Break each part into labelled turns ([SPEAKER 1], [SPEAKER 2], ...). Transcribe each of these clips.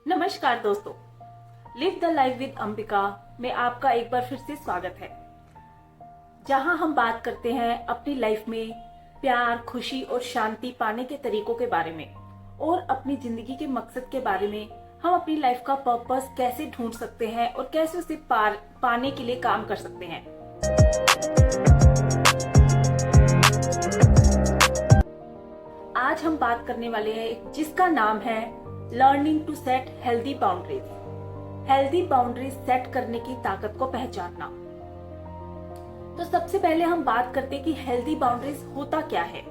[SPEAKER 1] नमस्कार दोस्तों, live the life with Ambika में आपका एक बार फिर से स्वागत है, जहां हम बात करते हैं अपनी लाइफ में प्यार, खुशी और शांति पाने के तरीकों के बारे में और अपनी जिंदगी के मकसद के बारे में। हम अपनी लाइफ का पर्पस कैसे ढूंढ सकते हैं और कैसे उसे पाने के लिए काम कर सकते हैं। आज हम बात करने वाले हैं जिसका नाम है learning to set healthy boundaries. Healthy boundaries set करने की ताकत को पहचानना। तो सबसे पहले हम बात करते हैं कि हेल्दी बाउंड्रीज होता क्या है।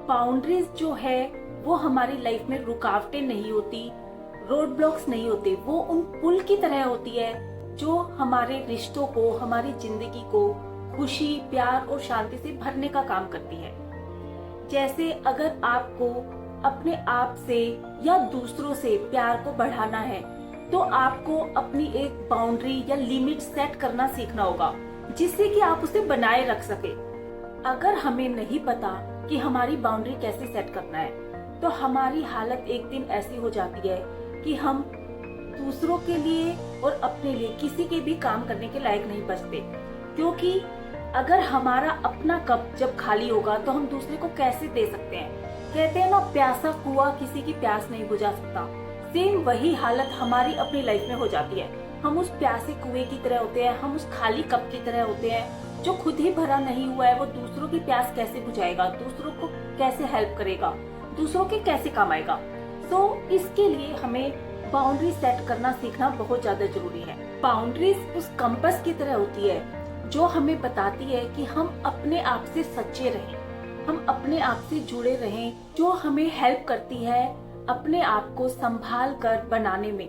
[SPEAKER 1] बाउंड्रीज जो है वो हमारी लाइफ में रुकावटें नहीं होती, रोड ब्लॉक्स नहीं होते, वो उन पुल की तरह होती है जो हमारे रिश्तों को, हमारी जिंदगी को खुशी, प्यार और शांति से भरने का काम करती है। जैसे अगर आपको अपने आप से या दूसरों से प्यार को बढ़ाना है तो आपको अपनी एक बाउंड्री या लिमिट सेट करना सीखना होगा, जिससे कि आप उसे बनाए रख सके। अगर हमें नहीं पता कि हमारी बाउंड्री कैसे सेट करना है तो हमारी हालत एक दिन ऐसी हो जाती है कि हम दूसरों के लिए और अपने लिए किसी के भी काम करने के लायक नहीं बचते। क्योंकि अगर हमारा अपना कप जब खाली होगा तो हम दूसरे को कैसे दे सकते हैं। कहते हैं ना, प्यासा कुआं किसी की प्यास नहीं बुझा सकता। सेम वही हालत हमारी अपनी लाइफ में हो जाती है। हम उस प्यासे कुएं की तरह होते हैं, हम उस खाली कप की तरह होते हैं जो खुद ही भरा नहीं हुआ है। वो दूसरों की प्यास कैसे बुझाएगा, दूसरों को कैसे हेल्प करेगा, दूसरों के कैसे काम आएगा। तो इसके लिए हमें बाउंड्री सेट करना सीखना बहुत ज्यादा जरूरी है। बाउंड्रीज उस कंपास की तरह होती है जो हमें बताती है कि हम अपने आप से सच्चे रहें, हम अपने आप से जुड़े रहें, जो हमें हेल्प करती है अपने आप को संभाल कर बनाने में।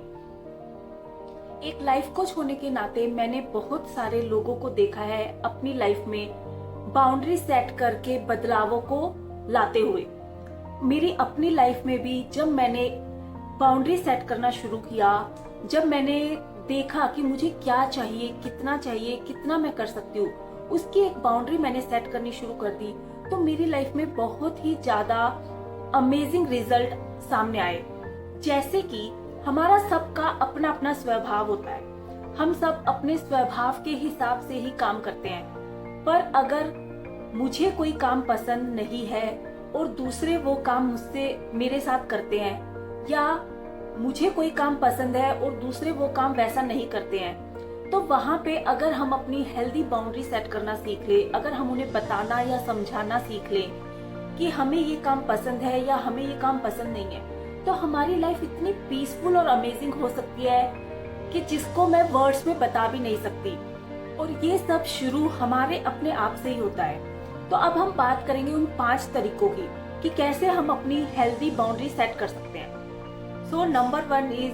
[SPEAKER 1] एक लाइफ कोच होने के नाते मैंने बहुत सारे लोगों को देखा है अपनी लाइफ में बाउंड्री सेट करके बदलावों को लाते हुए। मेरी अपनी लाइफ में भी जब मैंने बाउंड्री सेट करना शुरू किया, जब मैंने देखा कि मुझे क्या चाहिए, कितना मैं कर सकती हूँ, उसकी एक बाउंड्री मैंने सेट करनी शुरू कर दी, तो मेरी लाइफ में बहुत ही ज्यादा अमेजिंग रिजल्ट सामने आए। जैसे कि हमारा सबका अपना अपना स्वभाव होता है, हम सब अपने स्वभाव के हिसाब से ही काम करते हैं। पर अगर मुझे कोई काम पसंद नहीं है और दूसरे वो काम मुझसे मेरे साथ करते हैं, या मुझे कोई काम पसंद है और दूसरे वो काम वैसा नहीं करते हैं, तो वहां पे अगर हम अपनी हेल्दी बाउंड्री सेट करना सीख ले, अगर हम उन्हें बताना या समझाना सीख ले कि हमें ये काम पसंद है या हमें ये काम पसंद नहीं है, तो हमारी लाइफ इतनी पीसफुल और अमेजिंग हो सकती है कि जिसको मैं वर्ड्स में बता भी नहीं सकती। और ये सब शुरू हमारे अपने आप से ही होता है। तो अब हम बात करेंगे उन 5 तरीकों की कि कैसे हम अपनी हेल्दी बाउंड्री सेट कर सकते हैं। So number 1 is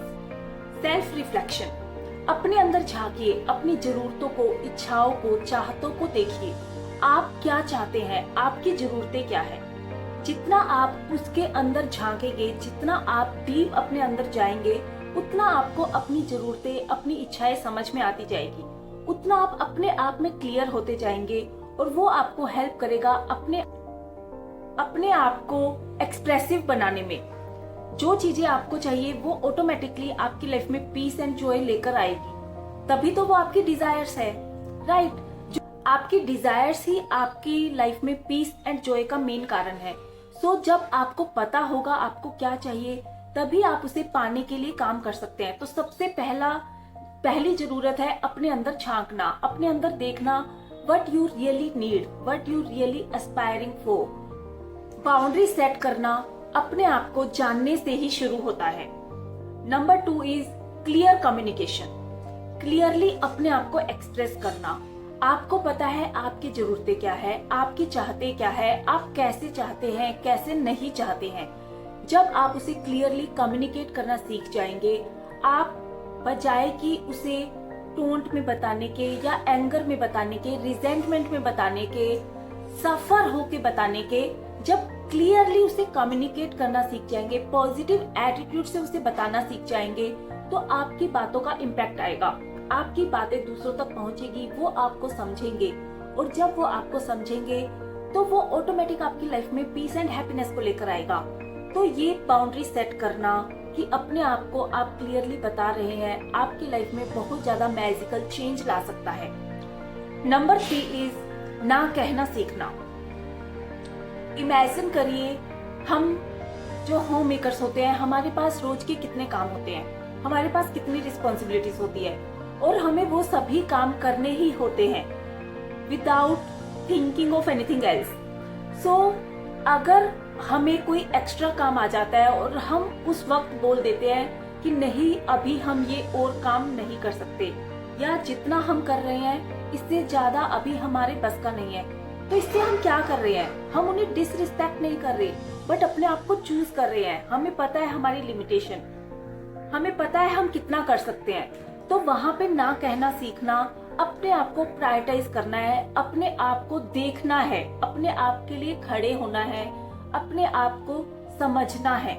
[SPEAKER 1] self reflection. अपने अंदर झांकिए, अपनी जरूरतों को, इच्छाओं को, चाहतों को देखिए। आप क्या चाहते हैं, आपकी जरूरतें क्या है। जितना आप उसके अंदर झांकेंगे, जितना आप डीप अपने अंदर जाएंगे, उतना आपको अपनी जरूरतें, अपनी इच्छाएं समझ में आती जाएगी, उतना आप अपने आप में क्लियर होते जाएंगे और वो आपको हेल्प करेगा अपने आप को एक्सप्रेसिव बनाने में। जो चीजें आपको चाहिए वो ऑटोमेटिकली आपकी लाइफ में पीस एंड जॉय लेकर आएगी। तभी तो वो आपकी डिजायर्स है, राइट? जो आपकी डिजायर्स ही आपकी लाइफ में पीस एंड जॉय का मेन कारण है। सो जब आपको पता होगा आपको क्या चाहिए, तभी आप उसे पाने के लिए काम कर सकते हैं। तो सबसे पहली जरूरत है अपने अंदर झांकना, अपने अंदर देखना what you really need, what you really aspiring for. Boundary set करना अपने आप को जानने से ही शुरू होता है। Number 2 is clear communication. Clearly अपने आप को एक्सप्रेस करना। आपको पता है आपकी जरूरतें क्या है, आपकी चाहते क्या है, आप कैसे चाहते हैं, कैसे नहीं चाहते हैं। जब आप उसे क्लियरली कम्युनिकेट करना सीख जाएंगे, आप बजाय कि उसे टोंट में बताने के या एंगर में बताने के, रिजेंटमेंट में बताने के, सफर होके बताने के, जब क्लियरली उसे कम्युनिकेट करना सीख जाएंगे, पॉजिटिव एटीट्यूड से उसे बताना सीख जाएंगे, तो आपकी बातों का इम्पैक्ट आएगा, आपकी बातें दूसरों तक पहुंचेगी, वो आपको समझेंगे। और जब वो आपको समझेंगे तो वो ऑटोमेटिक आपकी लाइफ में पीस एंड हैप्पीनेस को लेकर आएगा। तो ये बाउंड्री सेट करना कि अपने आप को आप क्लियरली बता रहे हैं, आपकी लाइफ में बहुत ज्यादा मैजिकल चेंज ला सकता है। नंबर 3 इज ना कहना सीखना। इमेजिन करिए, हम जो होम मेकर्स होते हैं, हमारे पास रोज के कितने काम होते हैं, हमारे पास कितनी रिस्पॉन्सिबिलिटीज होती है और हमें वो सभी काम करने ही होते हैं without thinking of anything else. So अगर हमें कोई एक्स्ट्रा काम आ जाता है और हम उस वक्त बोल देते हैं कि नहीं, अभी हम ये और काम नहीं कर सकते, या जितना हम कर रहे हैं इससे ज्यादा अभी हमारे बस का नहीं है, तो इससे हम क्या कर रहे हैं? हम उन्हें डिसरिस्पेक्ट नहीं कर रहे, बट अपने आप को चूज कर रहे हैं। हमें पता है हमारी लिमिटेशन, हमें पता है हम कितना कर सकते हैं। तो वहां पे ना कहना सीखना, अपने आप को प्रायोरिटाइज करना है, अपने आप को देखना है, अपने आप के लिए खड़े होना है, अपने आप को समझना है।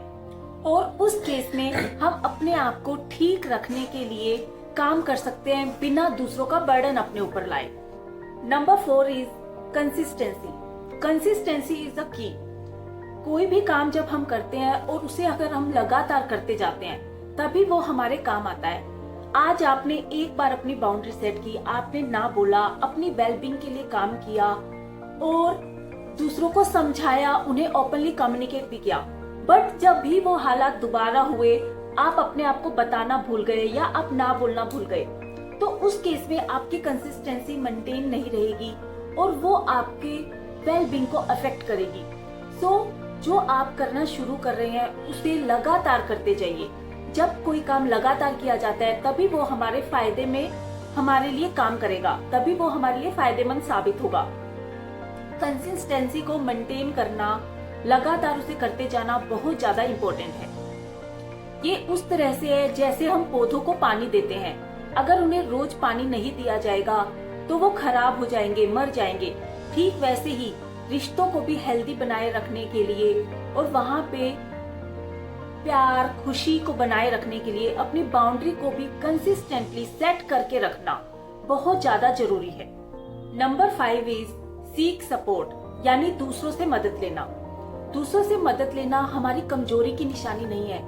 [SPEAKER 1] और उस केस में हम अपने आप को ठीक रखने के लिए काम कर सकते हैं बिना दूसरों का बर्डन अपने ऊपर लाए। Number 4 is consistency. Consistency is a की। कोई भी काम जब हम करते हैं और उसे अगर हम लगातार करते जाते हैं तभी वो हमारे काम आता है। आज आपने एक बार अपनी बाउंड्री सेट की, आपने ना बोला, अपनी वेलबींग के लिए काम किया और दूसरों को समझाया, उन्हें ओपनली कम्युनिकेट भी किया, बट जब भी वो हालात दोबारा हुए, आप अपने आप को बताना भूल गए या आप ना बोलना भूल गए, तो उस केस में आपकी कंसिस्टेंसी मेंटेन नहीं रहेगी और वो आपके वेलबींग को अफेक्ट करेगी। सो जो आप करना शुरू कर रहे हैं उसे लगातार करते जाइए। जब कोई काम लगातार किया जाता है तभी वो हमारे फायदे में हमारे लिए काम करेगा, तभी वो हमारे लिए फायदेमंद साबित होगा। कंसिस्टेंसी को मेंटेन करना, लगातार उसे करते जाना बहुत ज्यादा इम्पोर्टेंट है। ये उस तरह से है जैसे हम पौधों को पानी देते हैं। अगर उन्हें रोज पानी नहीं दिया जाएगा तो वो खराब हो जाएंगे, मर जाएंगे। ठीक वैसे ही रिश्तों को भी हेल्दी बनाए रखने के लिए और वहां पे प्यार, खुशी को बनाए रखने के लिए अपनी बाउंड्री को भी कंसिस्टेंटली सेट करके रखना बहुत ज्यादा जरूरी है। नंबर 5 इज सीक सपोर्ट, यानी दूसरों से मदद लेना। दूसरों से मदद लेना हमारी कमजोरी की निशानी नहीं है,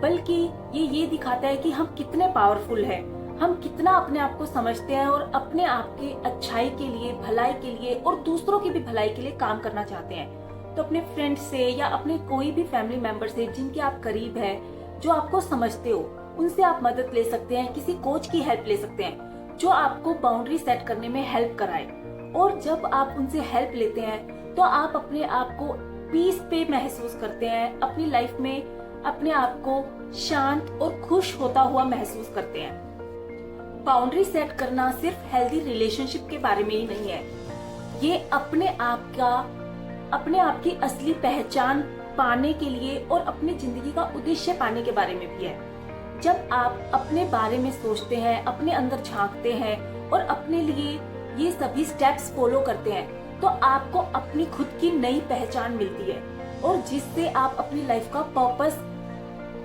[SPEAKER 1] बल्कि ये दिखाता है कि हम कितने पावरफुल हैं, हम कितना अपने आप को समझते हैं और अपने आप की अच्छाई के लिए, भलाई के लिए और दूसरों की भी भलाई के लिए काम करना चाहते हैं। तो अपने फ्रेंड से या अपने कोई भी फैमिली मेंबर से जिनके आप करीब हैं, जो आपको समझते हो, उनसे आप मदद ले सकते हैं। किसी कोच की हेल्प ले सकते हैं जो आपको बाउंड्री सेट करने में हेल्प कराए। और जब आप उनसे हेल्प लेते हैं तो आप अपने आप को पीस पे महसूस करते हैं, अपनी लाइफ में अपने आप को शांत और खुश होता हुआ महसूस करते हैं। बाउंड्री सेट करना सिर्फ हेल्दी रिलेशनशिप के बारे में ही नहीं है, ये अपने आप की असली पहचान पाने के लिए और अपनी जिंदगी का उद्देश्य पाने के बारे में भी है। जब आप अपने बारे में सोचते हैं, अपने अंदर झांकते हैं और अपने लिए ये सभी स्टेप्स फॉलो करते हैं, तो आपको अपनी खुद की नई पहचान मिलती है और जिससे आप अपनी लाइफ का पर्पस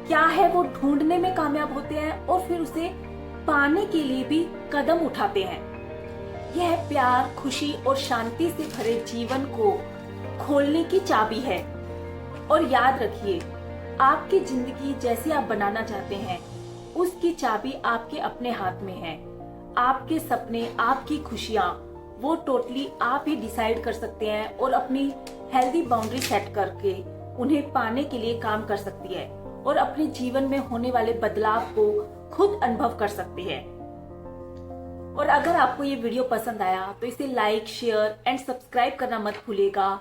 [SPEAKER 1] क्या है वो ढूंढने में कामयाब होते हैं और फिर उसे पाने के लिए भी कदम उठाते हैं। यह प्यार, खुशी और शांति से भरे जीवन को खोलने की चाबी है। और याद रखिए, आपकी जिंदगी जैसी आप बनाना चाहते हैं उसकी चाबी आपके अपने हाथ में है। आपके सपने, आपकी खुशियां, वो टोटली आप ही डिसाइड कर सकते हैं और अपनी हेल्दी बाउंड्री सेट करके उन्हें पाने के लिए काम कर सकती है और अपने जीवन में होने वाले बदलाव को खुद अनुभव कर सकती है। और अगर आपको ये वीडियो पसंद आया तो इसे लाइक, शेयर एंड सब्सक्राइब करना मत भूलिएगा।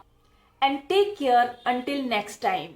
[SPEAKER 1] And take care until next time.